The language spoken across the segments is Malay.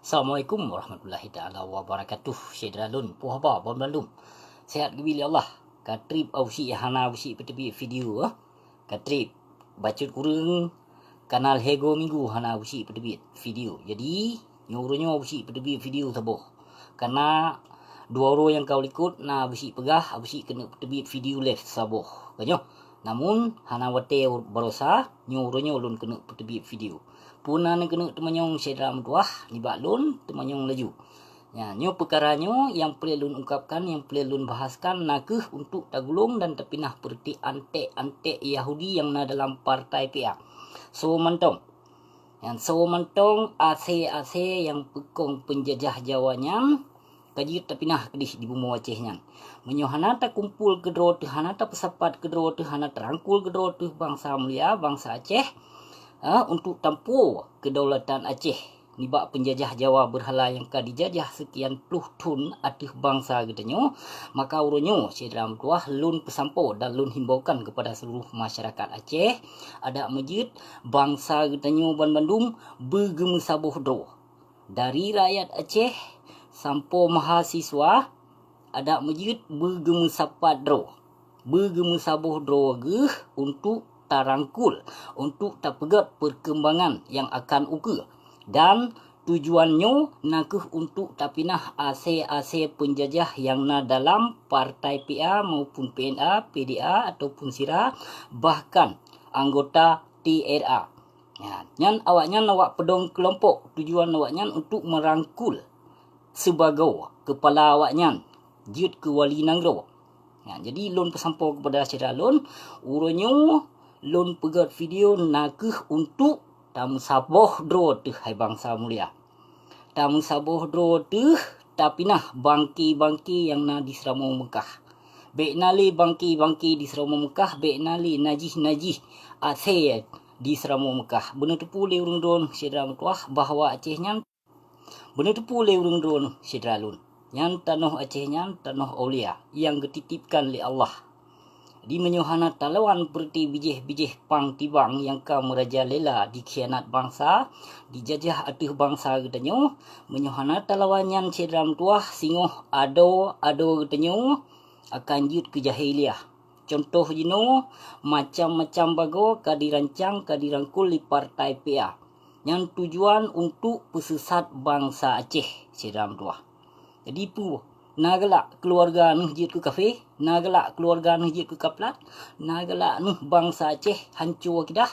Assalamualaikum warahmatullahi ta'ala wabarakatuh. Syedra lun, puh apa, bon balum. Sehat gebili Allah. Katrip ausi hana ausi petepi video Katrip bacut kurang kanal Hego Minggu hana ausi petepi video. Jadi nyuruhnya ausi petepi video saboh. Karena dua orang yang kau ikut na ausi pegah ausi kena petepi video left saboh. Kanyo. Namun hana wate berosa nyuruhnya ulun kena petepi video. Puna ni kena temanyong sedra mtuah ni baklun temanyong laju. Ya, nyo perkaranya yang perlu lun ungkapkan, yang perlu lun bahaskan nakeh untuk tagulung dan terpinah perti antek-antek Yahudi yang na dalam partai PA. So mantong. Yang so mantong AC yang pekong penjajah Jawanya kaji terpinah kedih di bumi Acehnya. Menyohana ta kumpul kedro tu hana ta pesapat kedro tu hana terangkul kedro tu bangsa mulia bangsa Aceh. Untuk tampu kedaulatan Aceh nibak penjajah Jawa berhala yang ka dijajah sekian puluh tahun atih bangsa getanyo, maka urunyo sedram tuah lun pesampo dan lun himbaukan kepada seluruh masyarakat Aceh ada masjid bangsa getanyo Ban Bandung bergemesabuh dro dari rakyat Aceh sampo mahasiswa ada masjid bergemesapat dro bergemesabuh dro geh untuk tarangkul untuk tapegat perkembangan yang akan ukur dan tujuannya nakeh untuk tapinah AC penjajah yang na dalam partai PA maupun PNA, PDA ataupun SIRA bahkan anggota TRA. Ya, nyan awaknya awak pedong kelompok tujuan awaknya untuk merangkul sebagai kepala awaknya jut ke wali nanggro. Ya, jadi lun pesampo kepada syedra lun urunyo lun pegat video nakeh untuk tamu saboh dro tu hai bangsa mulia. Tamu saboh dro tu tapinah bangki-bangki yang na di Seramo Mekah. Bek nali bangki-bangki di Seramo Mekah, bek nali najih-najih Aceh di Seramo Mekah. Benar tepu le urung dron syedra mtuah bahawa Acehnya benar tepu le urung dron syedra lun. Yang tanah Acehnya tanah aulia yang dititipkan oleh Allah. Di menyohana talawan perti bijih-bijih pang tibang yang ka merajalela dikhianat bangsa, dijajah atih bangsa getanyo, menyohana talawanyan sedram tuah singoh ado getanyo akan jut ke jahiliyah. Contoh jino macam-macam bago kadirancang kadirangkul di partai PA yang tujuan untuk pesesat bangsa Aceh sedram tuah. Jadi pu nagalak keluarga nuh jit ke kafe, nagalak keluarga nuh jit ke kaplat, nagalak nuh bangsa Aceh hancur kidah.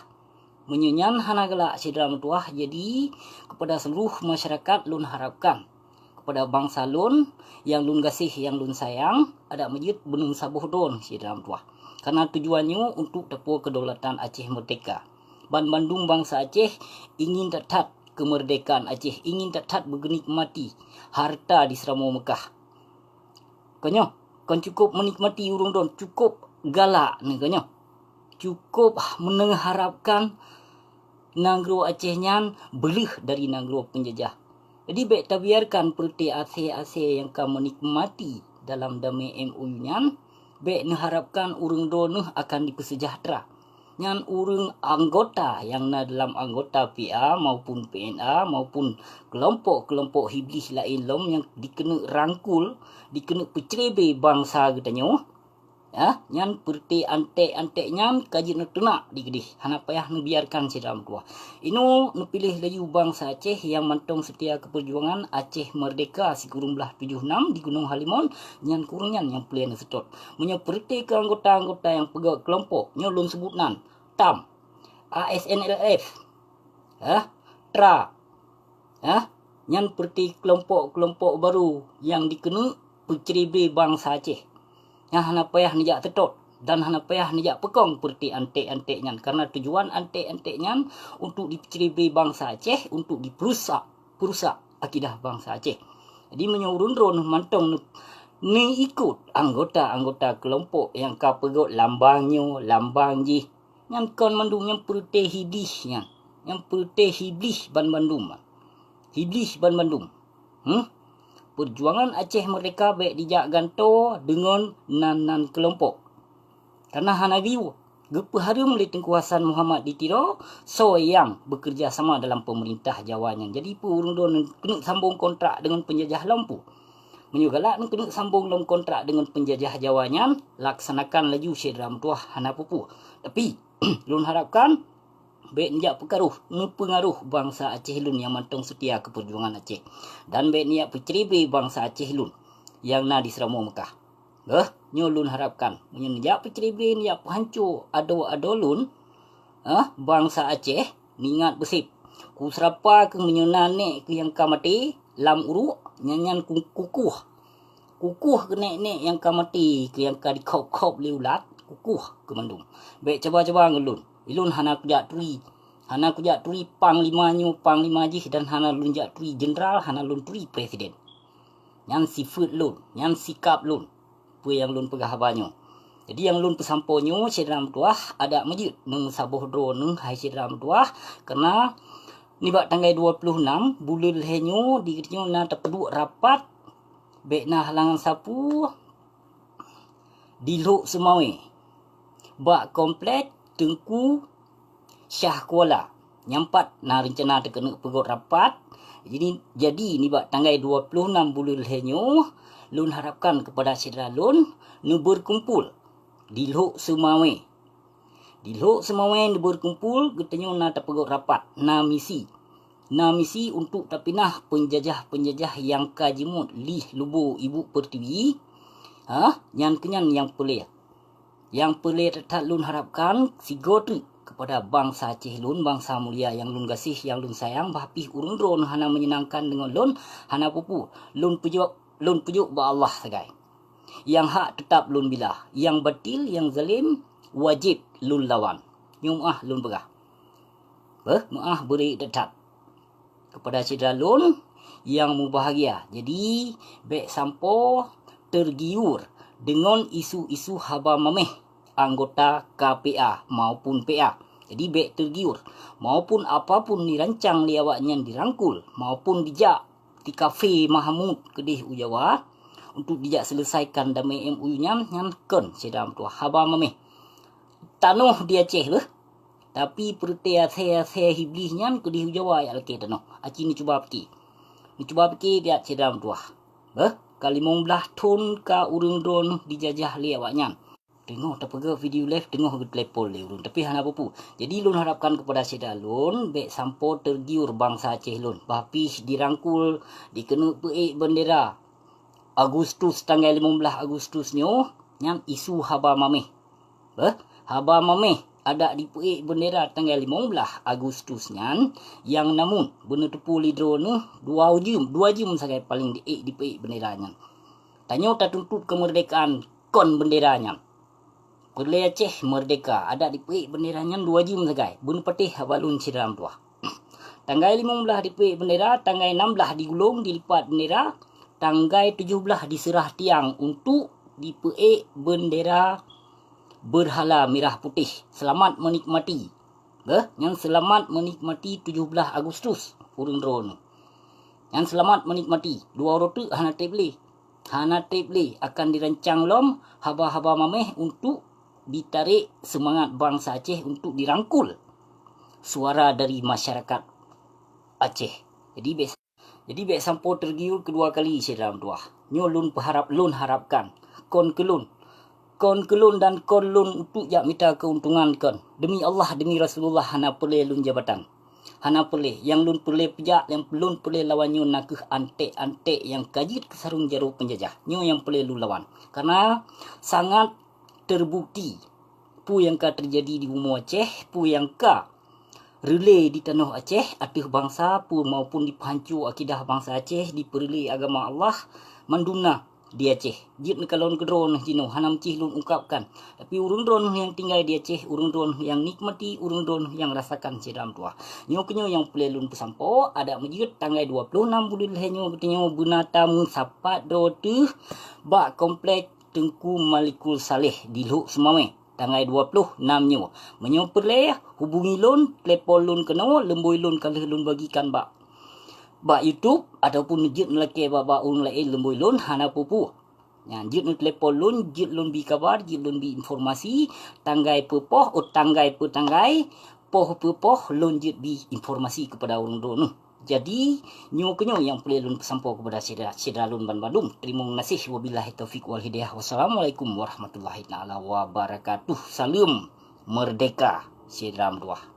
Menyenyan hanagalak sedra mtuah. Jadi kepada seluruh masyarakat lun harapkan kepada bangsa lun yang lun gasih, yang lun sayang, ada masjid benung sabuh don sedra mtuah. Karena tujuannya untuk tepuk kedaulatan Aceh merdeka. Ban Bandung bangsa Aceh ingin tetap kemerdekaan Aceh, ingin tetap bernikmati harta di Seramo Mekah. Kanyo, kan cukup menikmati urung don, cukup galak ni kanyo. Cukup mengharapkan nanggro Acehnya belih dari nanggro penjajah. Jadi baik tak biarkan perti AC yang ka menikmati dalam damai MOU-nya, baik mengharapkan urung don akan dipersejahtera. Nyan urung anggota yang na dalam anggota PA maupun PNA maupun kelompok-kelompok hiblis lain lom yang dikena rangkul, dikena pecerebe bangsa getanyo. Ya, nyan perti antek-anteknya kaji na tenak digedih. Hana payah nu biarkan sedram tua. Ino nu pilih laju bangsa Aceh yang mantong setia keperjuangan Aceh merdeka si kurung belah 76 di Gunung Halimon nyan kurungan yang pelian setot. Menyo perti ke anggota-anggota yang pegawai kelompok nyo lun sebutnan TAM, ASNLF, TRA, nyan perti kelompok-kelompok baru yang dikena pecerebe bangsa Aceh. Yang hana payah nijak tetot dan hana payah nijak pekong perti antek-anteknya. Karena tujuan antek-anteknya untuk dicerebe bangsa Aceh, untuk diperusak akidah bangsa Aceh. Jadi menyurun dron mantong ni ikut anggota-anggota kelompok yang ka pegot lambangnya, lambang ji. Yang kon mandung yang perti hiblis yang perti hiblis Ban Bandung. Hiblis Ban Bandung. Perjuangan Aceh merdeka baik dijak ganto dengan nan kelompok. Karena hana view Gepeharum oleh Tengku Hassan Muhammad ditiro so yang bekerja sama dalam pemerintah Jawanya. Jadi urung don kena sambung kontrak dengan penjajah lampu. Menyugalak kena sambung dalam kontrak dengan penjajah Jawanya, laksanakan laju syedra tuah hana pupu. Tapi lun harapkan baik niat pengaruh bangsa Aceh Lun yang mantong setia ke perjuangan Aceh. Dan baik niat peceribri bangsa Aceh Lun yang na di Seramau Mekah. Nyolun harapkan menyenjak peceribri niat penghancur ado-adolun bangsa Aceh ningat besip ku serapa ke menyenane ke yang kamati lam uruk nyanyan kukuh ke nek yang kamati ke yang ka dikop-kop liulat kukuh ke mandum baik coba-coba ngelun ilun hana kujak turi panglima ji dan hana lun jak turi jenderal hana lun turi presiden nyan sifat lun nyan sikap lun yang lun pegah banyo. Jadi yang lun pesamponyo sedram tuah ada masjid neng saboh dro neng hai sedram tuah karena ni bak tanggal 26 bulan lehenyo dikenyo na tepeduk rapat bek na halangan sapu di Lok Semawe. Bak komplek Tengku Syah Kuala. Nyampat na rencana terkena pegot rapat. Jadi ni bak tanggal 26 bulan lehenyo lun harapkan kepada saudara lun nu berkumpul di Lok Semawe. Di Lok Semawe nu berkumpul getanyo na tapegot rapat na misi untuk tapinah penjajah yang kajimut lih lubu ibu pertiwi nyan kenyan yang pelih tetap lun harapkan sigotri kepada bangsa Aceh Lun, bangsa mulia yang lun gasih, yang lun sayang, bahpi urun dron hana menyenangkan dengan lun, hana pupu lun pujuk ba Allah sagai. Yang hak tetap lun bilah, yang batil, yang zalim wajib lun lawan. Nyumah lun begah. Maah beri tetap kepada saudara lun yang mubahagia. Jadi baik sampo tergiur dengan isu-isu haba mameh anggota KPA maupun PA. Jadi baik tergiur maupun apapun dirancang liawaknya dirangkul maupun dijak di kafe Mahmud Kedih Ujawa untuk dijak selesaikan damai MOU-nya nyankan sedam tu haba mameh. Tanuh dia Aceh leh. Tapi pertia saya hiblihnya Kedih Ujawa ya leke tanuh. Aci ni cuba peki dia sedam tu. Kali 15 ton ka urang drone dijajah liawaknya. Tengok terpega video live tengok telepon le urun tapi hana apa. Jadi lun harapkan kepada saudara lun baik sampo tergiur bangsa Aceh lun bapis dirangkul dikena peik bendera Agustus tanggal 15 Agustus nyo yang isu haba mameh. Haba mameh ada di peik bendera tanggal 15 Agustus nyan yang namun bener tepu lidro ni 2 jam sagai paling di peik bendera nyan. Tanyo tak tuntut kemerdekaan kon benderanya. Perlai Aceh merdeka ada di peik benderanya 2 jam sagai. Bun petih balun siram tuah. Tanggal 15 di peik bendera, tanggal 16 digulung dilipat bendera, tanggal 17 diserah tiang untuk di peik bendera berhala merah putih. Selamat menikmati. Yang selamat menikmati 17 Agustus urang drone. Yang selamat menikmati 2 rotu hana teble akan dirancang lom haba-haba mameh untuk ditarik semangat bangsa Aceh untuk dirangkul suara dari masyarakat Aceh. Jadi baik sampo tergiur kedua kali sedam tuah. Nyo lun harapkan kon kelun dan kon lun untuk jak minta keuntungan kon. Demi Allah demi Rasulullah hana peleh lun jabatan. Hana peleh yang lun peleh pejak yang lun peleh lawan nyo nakeh antek yang kajit ke sarung jarum penjajah. Nyo yang peleh lun lawan. Karena sangat terbukti pu yang ka terjadi di bumi Aceh, pu yang ka relay di tanah Aceh, atih bangsa pu maupun di pancur akidah bangsa Aceh di perli agama Allah mandumna di Aceh. Jip ni kalau kedron jino hanam cih lun ungkapkan. Tapi urang dron yang tinggal di Aceh, urang dron yang nikmati, urang dron yang rasakan sedam tuah. Nyo kenyo yang pelelun pesampo ada masjid tanggal 26 bulan lehenyo ketenyo bunatamu sapat do tu bak komplek Tengku Malikul Saleh di Lok Semawe tanggal 26 nyo. Menyo perleh hubungi lun, telepon lun kena, lemboi lun kalau lun bagikan bak YouTube ataupun masjid melaki bak urang lain lemboi lun hana pupu. Yang jut nun telefon lun, jut lun bi kabar, jut lun bi informasi, tanggai pepoh, tanggai poh lun jut bi informasi kepada orang dulu. Jadi, kenyo yang boleh lun sampau kepada saudara lun ban Bandung. Terima kasih. Wabillahi taufiq wal hidayah. Wassalamualaikum warahmatullahi taala wabarakatuh. Salam merdeka saudara Merdua.